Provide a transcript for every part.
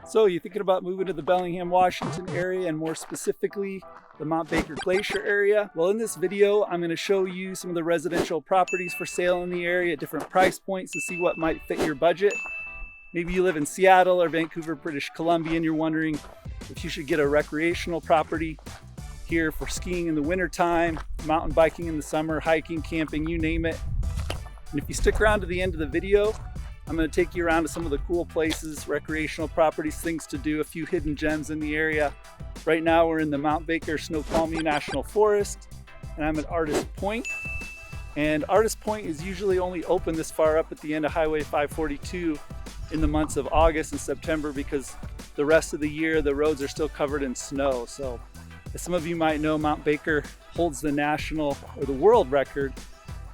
So you thinking about moving to the Bellingham, Washington area, and more specifically the Mount Baker Glacier area? Well, in this video, I'm going to show you some of the residential properties for sale in the area at different price points to see what might fit your budget. Maybe you live in Seattle or Vancouver, British Columbia, and you're wondering if you should get a recreational property here for skiing in the wintertime, mountain biking in the summer, hiking, camping, you name it. And if you stick around to the end of the video, I'm going to take you around to some of the cool places, recreational properties, things to do, a few hidden gems in the area. Right now we're in the Mount Baker Snoqualmie National Forest, and I'm at Artist Point. And Artist Point is usually only open this far up at the end of Highway 542 in the months of August and September because the rest of the year the roads are still covered in snow. So as some of you might know, Mount Baker holds the national or the world record,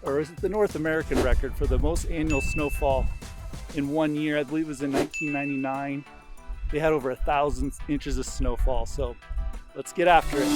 or is it the North American record for the most annual snowfall in 1 year. I believe it was in 1999. They had over 1,000 inches of snowfall. So let's get after it.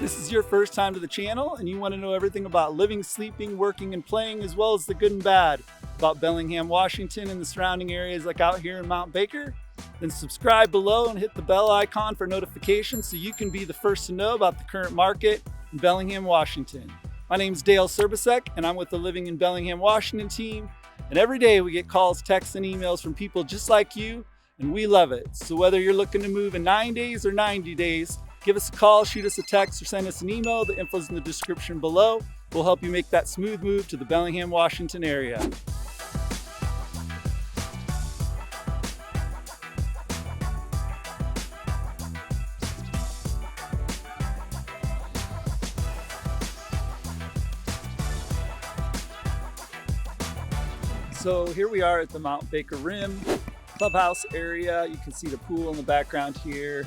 This is your first time to the channel and you want to know everything about living, sleeping, working, and playing, as well as the good and bad about Bellingham, Washington and the surrounding areas like out here in Mount Baker, then subscribe below and hit the bell icon for notifications so you can be the first to know about the current market in Bellingham, Washington. My name is Dale Serbasek and I'm with the Living in Bellingham, Washington team. And every day we get calls, texts, and emails from people just like you, and we love it. So whether you're looking to move in 9 days or 90 days, give us a call, shoot us a text, or send us an email. The info's in the description below. We'll help you make that smooth move to the Bellingham, Washington area. So here we are at the Mount Baker Rim clubhouse area. You can see the pool in the background here.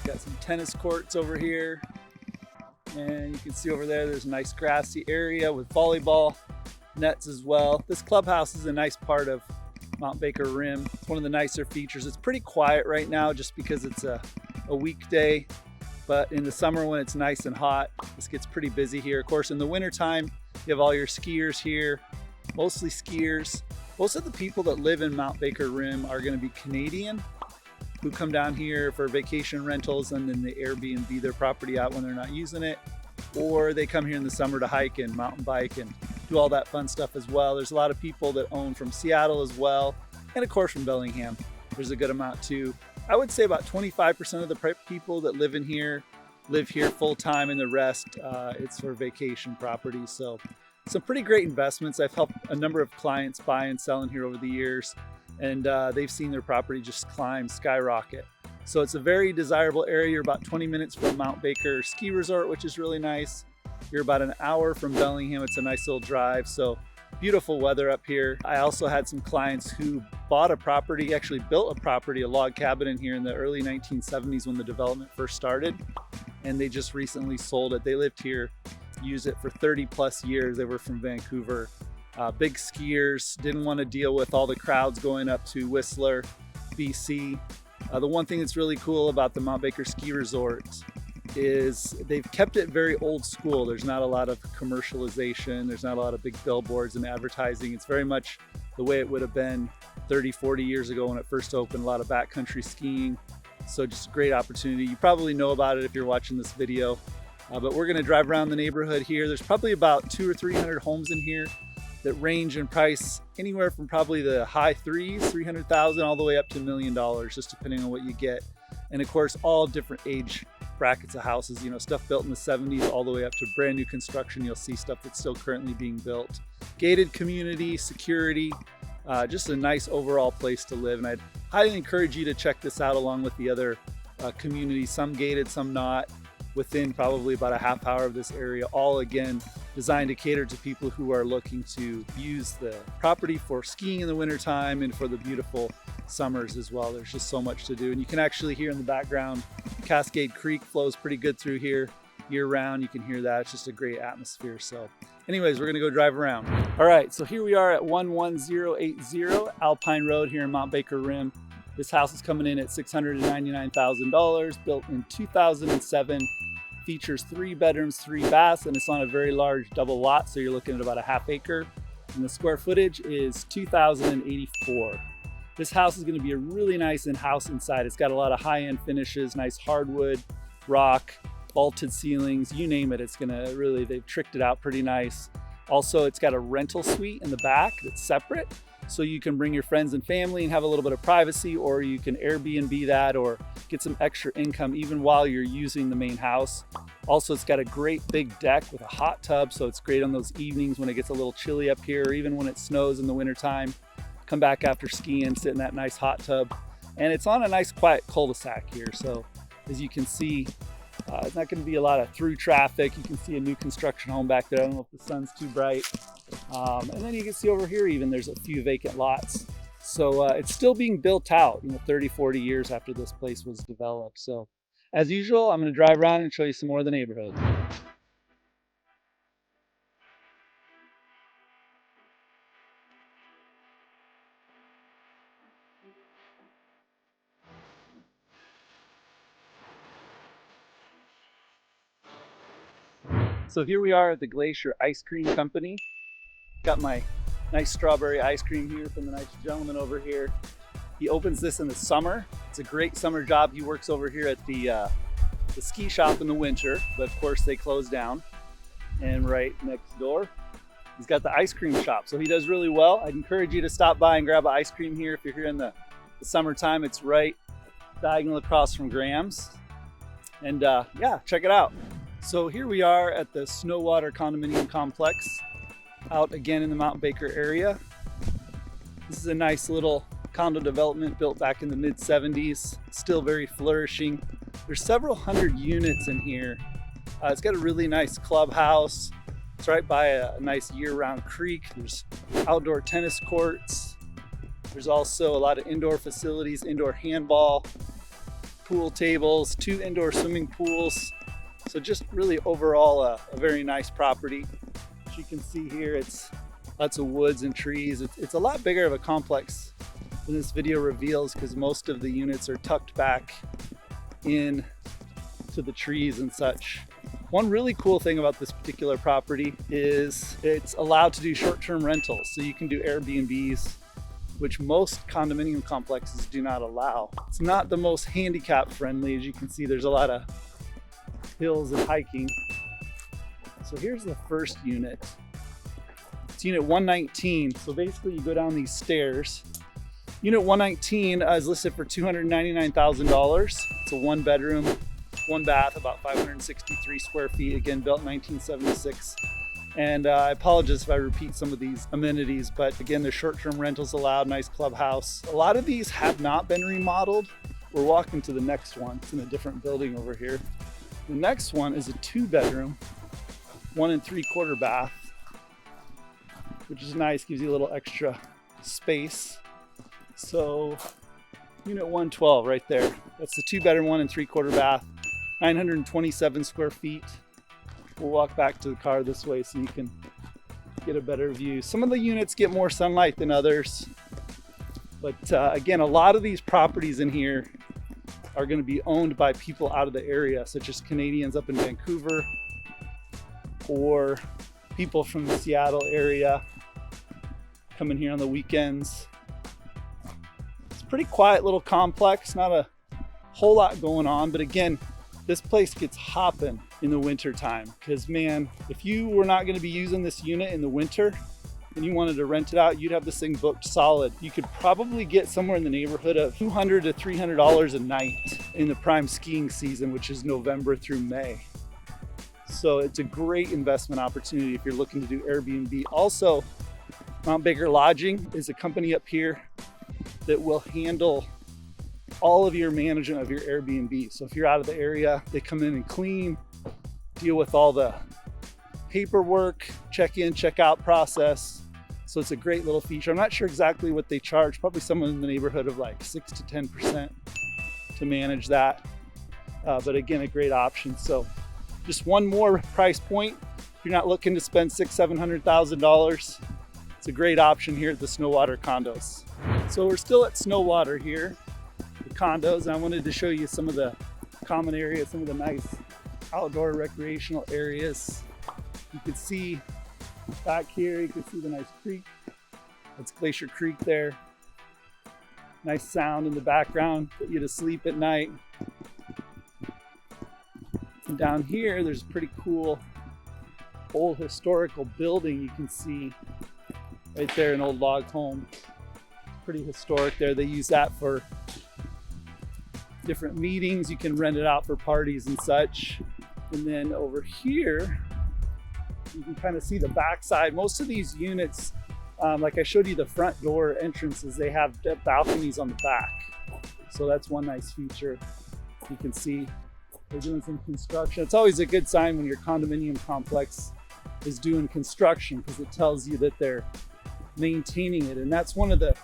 Got some tennis courts over here. And you can see over there, there's a nice grassy area with volleyball nets as well. This clubhouse is a nice part of Mount Baker Rim. It's one of the nicer features. It's pretty quiet right now just because it's a weekday. But in the summer when it's nice and hot, this gets pretty busy here. Of course, in the wintertime, you have all your skiers here. Mostly skiers. Most of the people that live in Mount Baker Rim are going to be Canadian who come down here for vacation rentals and then they Airbnb their property out when they're not using it, or they come here in the summer to hike and mountain bike and do all that fun stuff as well. There's a lot of people that own from Seattle as well, and of course from Bellingham. There's a good amount too. I would say about 25% of the people that live here full time, and the rest it's for vacation properties. So some pretty great investments. I've helped a number of clients buy and sell in here over the years, and they've seen their property just skyrocket. So it's a very desirable area. You're about 20 minutes from Mount Baker Ski Resort, which is really nice. You're about an hour from Bellingham. It's a nice little drive. So beautiful weather up here. I also had some clients who bought a property, actually built a property, a log cabin in here in the early 1970s when the development first started, and they just recently sold it. They lived here, used it for 30 plus years. They were from Vancouver, big skiers, didn't want to deal with all the crowds going up to Whistler, BC. The one thing that's really cool about the Mount Baker Ski Resort is they've kept it very old school. There's not a lot of commercialization. There's not a lot of big billboards and advertising. It's very much the way it would have been 30, 40 years ago when it first opened. A lot of backcountry skiing. So just a great opportunity. You probably know about it if you're watching this video. But we're gonna drive around the neighborhood here. There's probably about 200 or 300 homes in here that range in price anywhere from probably the high threes, 300,000, all the way up to $1 million, just depending on what you get. And of course, all different age brackets of houses, you know, stuff built in the 70s all the way up to brand new construction. You'll see stuff that's still currently being built. Gated community, security, just a nice overall place to live. And I'd highly encourage you to check this out along with the other communities, some gated, some not, within probably about a half hour of this area, all again designed to cater to people who are looking to use the property for skiing in the wintertime and for the beautiful summers as well. There's just so much to do. And you can actually hear in the background, Cascade Creek flows pretty good through here year round. You can hear that. It's just a great atmosphere. So anyways, we're gonna go drive around. All right, so here we are at 11080 Alpine Road here in Mount Baker Rim. This house is coming in at $699,000, built in 2007. features 3 bedrooms, 3 baths, and it's on a very large double lot, so you're looking at about a ½ acre. And the square footage is 2,084. This house is going to be a really nice house inside. It's got a lot of high-end finishes, nice hardwood, rock, vaulted ceilings, you name it. It's going to really, they've tricked it out pretty nice. Also, it's got a rental suite in the back that's separate, so you can bring your friends and family and have a little bit of privacy, or you can Airbnb that or get some extra income even while you're using the main house. Also, it's got a great big deck with a hot tub, so it's great on those evenings when it gets a little chilly up here, or even when it snows in the wintertime. Come back after skiing, sit in that nice hot tub. And it's on a nice quiet cul-de-sac here, so as you can see, it's not going to be a lot of through traffic. You can see a new construction home back there. I don't know if the sun's too bright. And then you can see over here even there's a few vacant lots. So it's still being built out, 30, 40 years after this place was developed. So as usual, I'm going to drive around and show you some more of the neighborhood. So here we are at the Glacier Ice Cream Company. Got my nice strawberry ice cream here from the nice gentleman over here. He opens this in the summer. It's a great summer job. He works over here at the ski shop in the winter, but of course they close down. And right next door, he's got the ice cream shop. So he does really well. I'd encourage you to stop by and grab an ice cream here if you're here in the summertime. It's right diagonal across from Graham's. And yeah, check it out. So here we are at the Snowwater condominium complex out again in the Mount Baker area. This is a nice little condo development built back in the mid-70s, still very flourishing. There's several hundred units in here. It's got a really nice clubhouse. It's right by a nice year-round creek. There's outdoor tennis courts. There's also a lot of indoor facilities, indoor handball, pool tables, 2 indoor swimming pools. So just really overall a very nice property. As you can see here, it's lots of woods and trees. It's a lot bigger of a complex than this video reveals because most of the units are tucked back in to the trees and such. One really cool thing about this particular property is it's allowed to do short-term rentals. So you can do Airbnbs, which most condominium complexes do not allow. It's not the most handicap friendly. As you can see, there's a lot of hills and hiking. So here's the first unit. It's unit 119. So basically you go down these stairs. Unit 119 is listed for $299,000. It's a 1 bedroom, 1 bath, about 563 square feet. Again, built in 1976. And I apologize if I repeat some of these amenities, but again, there's short-term rentals allowed, nice clubhouse. A lot of these have not been remodeled. We're walking to the next one. It's in a different building over here. The next one is a 2 bedroom, 1 3/4 bath, which is nice, gives you a little extra space. So unit 112 right there. That's the 2 bedroom, 1 3/4 bath, 927 square feet. We'll walk back to the car this way so you can get a better view. Some of the units get more sunlight than others, but again, a lot of these properties in here are going to be owned by people out of the area, such as Canadians up in Vancouver or people from the Seattle area coming here on the weekends. It's a pretty quiet little complex, not a whole lot going on, but again, this place gets hopping in the winter time because man, if you were not going to be using this unit in the winter and you wanted to rent it out, you'd have this thing booked solid. You could probably get somewhere in the neighborhood of $200 to $300 a night in the prime skiing season, which is November through May. So it's a great investment opportunity if you're looking to do Airbnb. Also, Mount Baker Lodging is a company up here that will handle all of your management of your Airbnb. So if you're out of the area, they come in and clean, deal with all the paperwork, check in, check out process. So it's a great little feature. I'm not sure exactly what they charge, probably somewhere in the neighborhood of like 6 to 10% to manage that. But again, a great option. So just one more price point. If you're not looking to spend $600,000, $700,000, it's a great option here at the Snowwater Condos. So we're still at Snowwater here, the condos, and I wanted to show you some of the common areas, some of the nice outdoor recreational areas. You can see back here, you can see the nice creek. That's Glacier Creek there. Nice sound in the background, put you to sleep at night. And down here, there's a pretty cool old historical building you can see right there, an old log home. Pretty historic there. They use that for different meetings. You can rent it out for parties and such. And then over here, you can kind of see the backside. Most of these units, like I showed you the front door entrances, they have balconies on the back. So that's one nice feature. You can see they're doing some construction. It's always a good sign when your condominium complex is doing construction, because it tells you that they're maintaining it. And that's one of the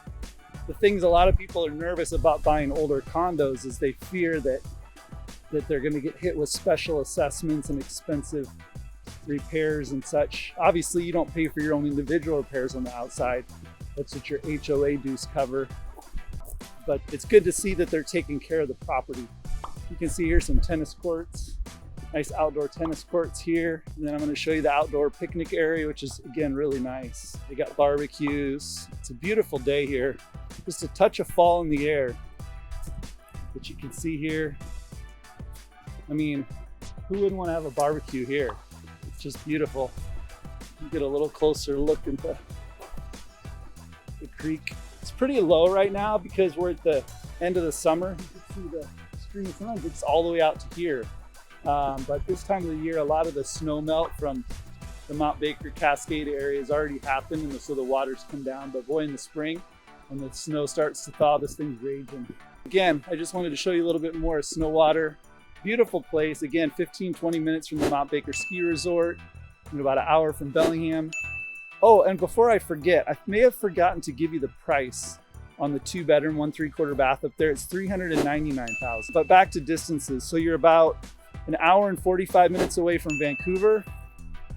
things a lot of people are nervous about buying older condos, is they fear that they're going to get hit with special assessments and expensive repairs and such. Obviously, you don't pay for your own individual repairs on the outside. That's what your HOA dues cover. But it's good to see that they're taking care of the property. You can see here some tennis courts, nice outdoor tennis courts here. And then I'm going to show you the outdoor picnic area, which is, again, really nice. They got barbecues. It's a beautiful day here. Just a touch of fall in the air, but you can see here. I mean, who wouldn't want to have a barbecue here? It's just beautiful. You get a little closer look into the creek. It's pretty low right now because we're at the end of the summer. You can see the stream sometimes it's all the way out to here. But this time of the year, a lot of the snow melt from the Mount Baker Cascade area has already happened, and so the waters come down. But boy, in the spring, when the snow starts to thaw, this thing's raging. Again, I just wanted to show you a little bit more of Snowwater. Beautiful place. Again, 15-20 minutes from the Mount Baker Ski Resort, and about an hour from Bellingham. Oh, and before I forget, I may have forgotten to give you the price on the 2-bedroom, 1 3/4 bath up there. It's $399,000. But back to distances. So you're about an hour and 45 minutes away from Vancouver,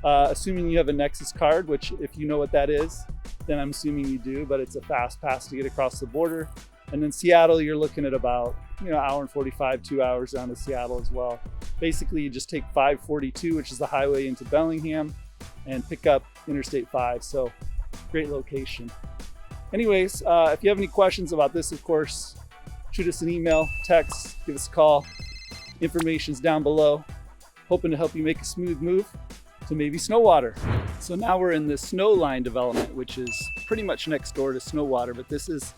assuming you have a Nexus card, which if you know what that is, then I'm assuming you do, but it's a fast pass to get across the border. And then Seattle, you're looking at about, hour and 45, 2 hours down to Seattle as well. Basically, you just take 542, which is the highway into Bellingham, and pick up Interstate 5. So great location. Anyways, if you have any questions about this, of course, shoot us an email, text, give us a call. Information's down below. Hoping to help you make a smooth move to maybe Snowwater. So now we're in the Snowline development, which is pretty much next door to Snowwater, but this is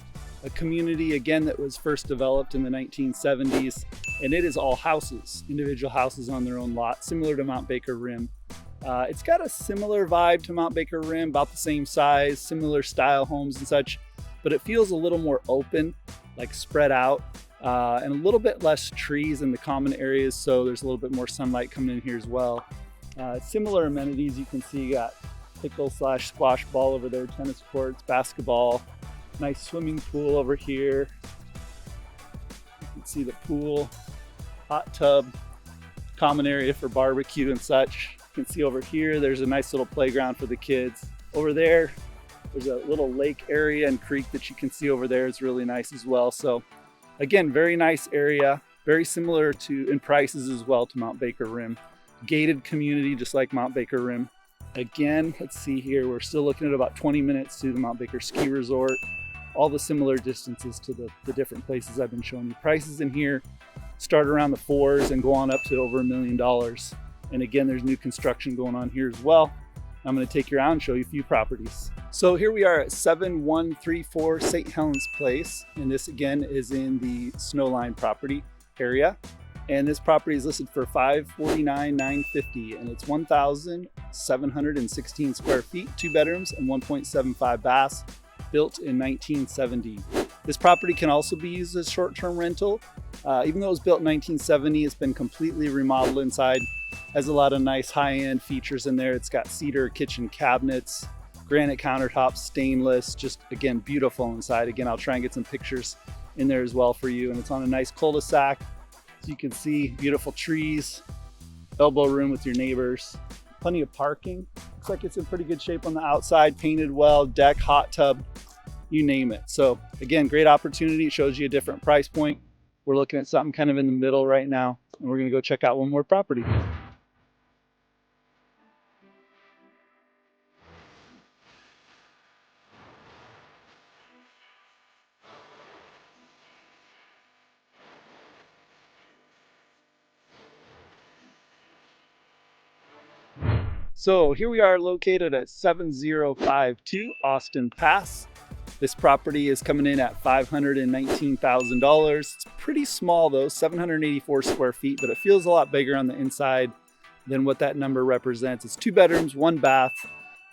a community, again, that was first developed in the 1970s, and it is all houses, individual houses on their own lot, similar to Mount Baker Rim. It's got a similar vibe to Mount Baker Rim, about the same size, similar style homes and such, but it feels a little more open, like spread out, and a little bit less trees in the common areas, so there's a little bit more sunlight coming in here as well. Similar amenities, you can see you got pickle/squash ball over there, tennis courts, basketball, nice swimming pool over here. You can see the pool, hot tub, common area for barbecue and such. You can see over here, there's a nice little playground for the kids. Over there, there's a little lake area and creek that you can see over there. It's really nice as well. So again, very nice area, very similar in prices as well to Mount Baker Rim. Gated community, just like Mount Baker Rim. Again, let's see here, we're still looking at about 20 minutes to the Mount Baker Ski Resort. All the similar distances to the different places I've been showing you. Prices in here start around the 4s and go on up to over $1 million. And again, there's new construction going on here as well. I'm going to take you around and show you a few properties. So here we are at 7134 St. Helens Place. And this again is in the Snowline property area. And this property is listed for $549,950, and it's 1,716 square feet, 2 bedrooms and 1.75 baths, built in 1970. This property can also be used as short-term rental. Even though it was built in 1970, it's been completely remodeled inside. Has a lot of nice high-end features in there. It's got cedar kitchen cabinets, granite countertops, stainless, just again, beautiful inside. Again, I'll try and get some pictures in there as well for you. And it's on a nice cul-de-sac. So you can see beautiful trees, elbow room with your neighbors, plenty of parking. Looks like it's in pretty good shape on the outside, painted well, deck, hot tub, you name it. So again, great opportunity. It shows you a different price point. we're looking at something kind of in the middle right now, and we're gonna go check out one more property. So here we are located at 7052 Austin Pass. This property is coming in at $519,000. It's pretty small though, 784 square feet, but it feels a lot bigger on the inside than what that number represents. It's 2 bedrooms, 1 bath,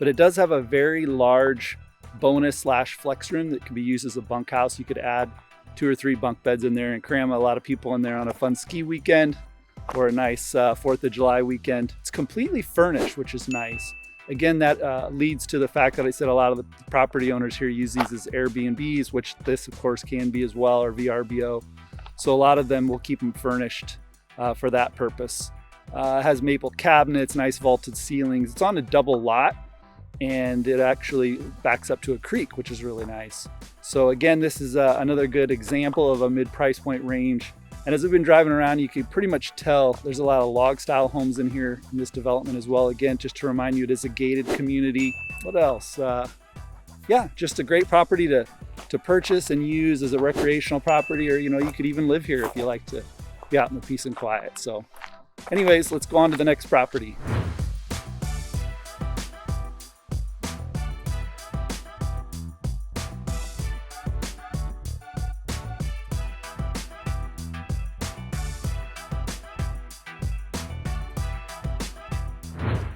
but it does have a very large bonus / flex room that can be used as a bunkhouse. You could add 2 or 3 bunk beds in there and cram a lot of people in there on a fun ski weekend or a nice 4th of July weekend. It's completely furnished, which is nice. Again, that leads to the fact that I said a lot of the property owners here use these as Airbnbs, which this of course can be as well, or VRBO. So a lot of them will keep them furnished for that purpose. It has maple cabinets, nice vaulted ceilings. It's on a double lot, and it actually backs up to a creek, which is really nice. So again, this is another good example of a mid-price point range. And as I've been driving around, you can pretty much tell there's a lot of log style homes in here in this development as well. Again, just to remind you, it is a gated community. What else? Yeah, just a great property to purchase and use as a recreational property, or you could even live here if you like to be out in the peace and quiet. So anyways, let's go on to the next property.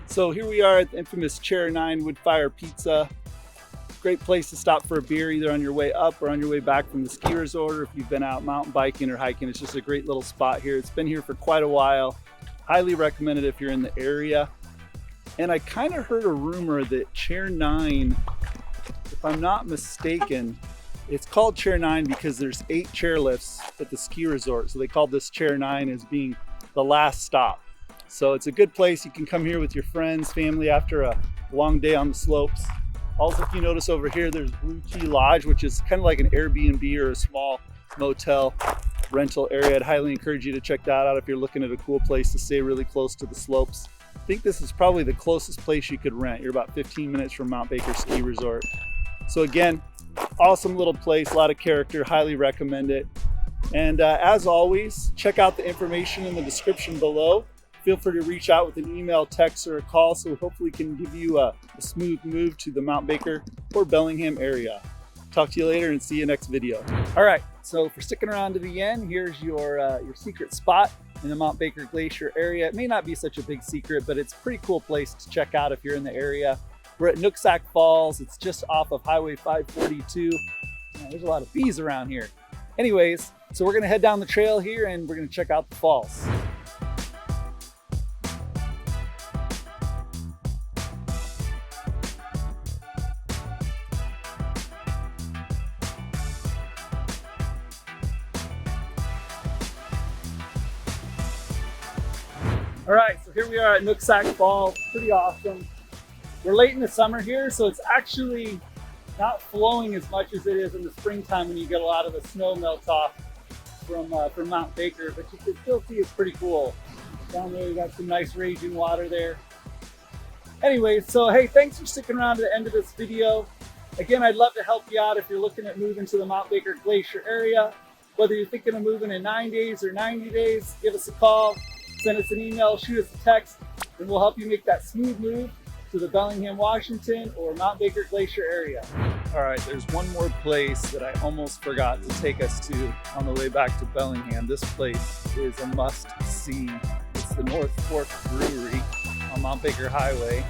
So here we are at the infamous Chair 9 Woodfire Pizza. Great place to stop for a beer, either on your way up or on your way back from the ski resort, or if you've been out mountain biking or hiking. It's just a great little spot here. It's been here for quite a while. Highly recommend it if you're in the area. And I kind of heard a rumor that Chair 9, if I'm not mistaken, it's called Chair 9 because there's 8 chairlifts at the ski resort. So they called this Chair 9 as being the last stop. So it's a good place. You can come here with your friends, family after a long day on the slopes. Also, if you notice over here, there's Blue Tea Lodge, which is kind of like an Airbnb or a small motel rental area. I'd highly encourage you to check that out if you're looking at a cool place to stay really close to the slopes. I think this is probably the closest place you could rent. You're about 15 minutes from Mount Baker Ski Resort. So again, awesome little place, a lot of character, highly recommend it. And as always, check out the information in the description below. Feel free to reach out with an email, text, or a call, so we hopefully can give you a smooth move to the Mount Baker or Bellingham area. Talk to you later and see you next video. All right, so for sticking around to the end, here's your secret spot in the Mount Baker Glacier area. It may not be such a big secret, but it's a pretty cool place to check out if you're in the area. We're at Nooksack Falls. It's just off of Highway 542. There's a lot of bees around here. Anyways, so we're gonna head down the trail here and we're gonna check out the falls. All right, so here we are at Nooksack Falls. Pretty awesome. We're late in the summer here, so it's actually not flowing as much as it is in the springtime when you get a lot of the snow melt off from Mount Baker, but you can still see it's pretty cool. Down there, you got some nice raging water there. Anyways, so hey, thanks for sticking around to the end of this video. Again, I'd love to help you out if you're looking at moving to the Mount Baker Glacier area. Whether you're thinking of moving in 9 days or 90 days, give us a call. Send us an email, shoot us a text, and we'll help you make that smooth move to the Bellingham, Washington or Mount Baker Glacier area. All right, there's one more place that I almost forgot to take us to on the way back to Bellingham. This place is a must-see. It's the North Fork Brewery on Mount Baker Highway.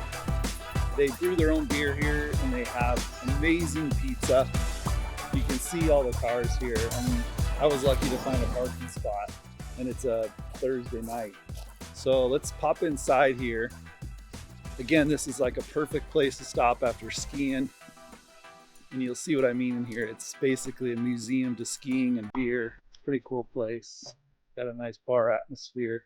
They brew their own beer here, and they have amazing pizza. You can see all the cars here. I mean, I was lucky to find a parking spot, and it's a Thursday night. So let's pop inside here. Again, this is like a perfect place to stop after skiing. And you'll see what I mean in here. It's basically a museum to skiing and beer. Pretty cool place. Got a nice bar atmosphere.